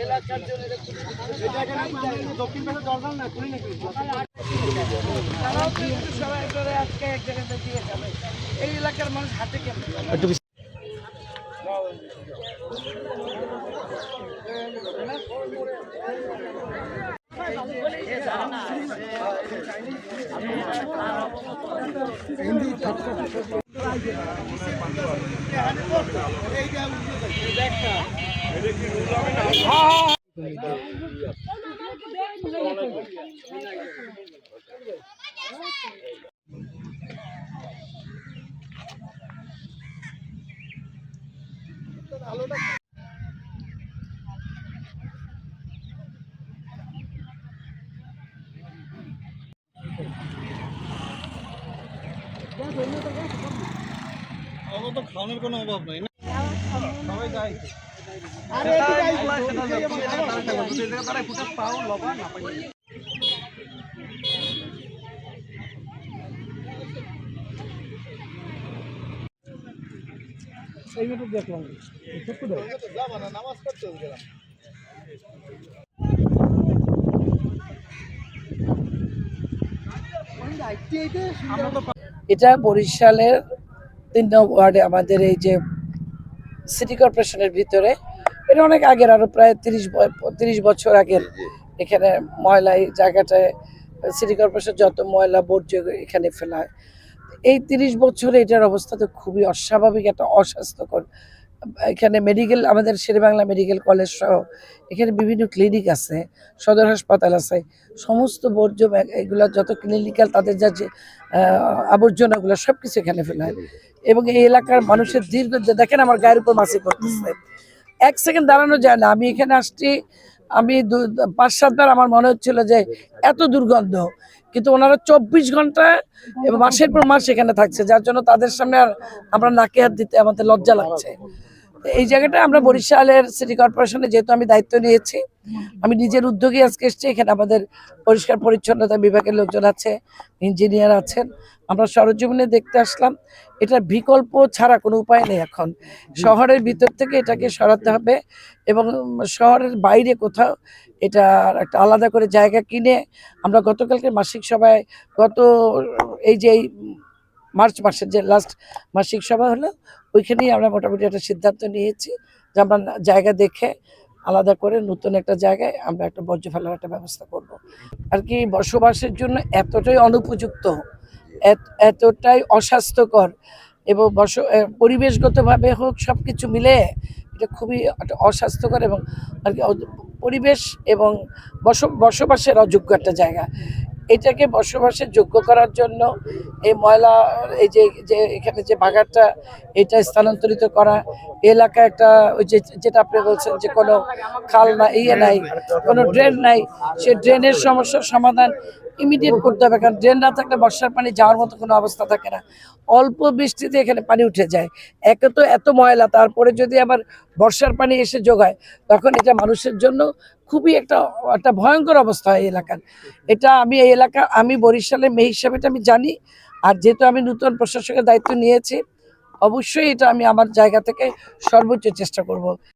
এলাকার জন্য তারাও কিন্তু সবাই করে আজকে এক জায়গাতে দিয়ে যাবে। এই এলাকার মানুষ হাতে কেমন খাওয়ানোর কোনো অভাব নাই না, সবাই যায়। এইটা দেখলাম নামাজ পড়তে গেলাম। এটা বরিশালের 3 নং ওয়ার্ডে আমাদের এই যে সিটি কর্পোরেশনের ভিতরে, এটা অনেক আগের, আরো প্রায় 30 বছর আগের। এখানে ময়লা এই জায়গাটায় সিটি কর্পোরেশন যত ময়লা বর্জ্য এখানে ফেলা হয়। এই 30 বছরে এটার অবস্থা তো খুবই অস্বাভাবিক, একটা অস্বাস্থ্যকর। এখানে মেডিকেল, আমাদের শেরেবাংলা মেডিকেল কলেজ সহ এখানে বিভিন্ন ক্লিনিক আছে, সদর হাসপাতাল আছে, সমস্ত বর্জ্য এগুলো যত ক্লিনিক্যাল তাদের যা যে আবর্জনাগুলো সব কিছু এখানে ফেলা হয়। এবং এই এলাকার মানুষের দীর্ঘ, দেখেন আমার গায়ের উপর মাছি করতেছে, 1 সেকেন্ড দাঁড়ানো যায় না। আমি এখানে আসছি, আমি 5-7 বার আমার মনে হচ্ছিল যে এত দুর্গন্ধ, কিন্তু ওনারা 24 ঘন্টা এবং মাসের পর মাস এখানে থাকছে, যার জন্য তাদের সামনে আর আমরা নাকে হাত দিতে আমাদের লজ্জা লাগছে। এই জায়গাটা আমরা বরিশালের সিটি কর্পোরেশনে যেহেতু আমি দায়িত্ব নিয়েছি, আমি নিজের উদ্যোগে আজকে এসেছি। এখানে আমাদের পরিষ্কার পরিচ্ছন্নতা বিভাগের লোকজন আছে, ইঞ্জিনিয়ার আছেন, আমরা সরজমিনে দেখতে আসলাম। এটার বিকল্প ছাড়া কোনো উপায় নেই। এখন শহরের ভিতর থেকে এটাকে সরাতে হবে এবং শহরের বাইরে কোথাও এটা একটা আলাদা করে জায়গা কিনে, আমরা গতকালকে মাসিক সভায়, এই যে মার্চ মাসের যে লাস্ট মাসিক সভা হলো, ওইখানেই আমরা মোটামুটি একটা সিদ্ধান্ত নিয়েছি যে আমরা জায়গা দেখে আলাদা করে নতুন একটা জায়গায় আমরা একটা বর্জ্য ফেলার একটা ব্যবস্থা করব। আর কি বসবাসের জন্য এতটাই অনুপযুক্ত, এতটাই অস্বাস্থ্যকর এবং পরিবেশগতভাবে হোক, সব কিছু মিলে এটা খুবই একটা অস্বাস্থ্যকর এবং আর কি পরিবেশ এবং বসবাসের অযোগ্য একটা জায়গা। এটাকে বসবাসের যোগ্য করার জন্য এই ময়লা, এই যে এখানে যে বাগানটা, এটা স্থানান্তরিত করা, এলাকা একটা ওই যেটা আপনি বলছেন যে কোনো খাল না, নাই, কোনো ড্রেন নাই, সে ড্রেনের সমস্যার সমাধান ইমিডিয়েট করতে হবে। কারণ ড্রেন না থাকলে বর্ষার পানি যাওয়ার মতো কোনো অবস্থা থাকে না। অল্প বৃষ্টিতে এখানে পানি উঠে যায়। একে তো এত ময়লা, তারপরে যদি আবার বর্ষার পানি এসে যোগায়, তখন এটা মানুষের জন্য খুবই একটা ভয়ঙ্কর অবস্থা হয় এই এলাকার। এটা আমি বরিশালের মেয়ে হিসাবে এটা আমি জানি। আর যেহেতু আমি নতুন প্রশাসকের দায়িত্ব নিয়েছি, অবশ্যই এটা আমি আমার জায়গা থেকে সর্বোচ্চ চেষ্টা করব।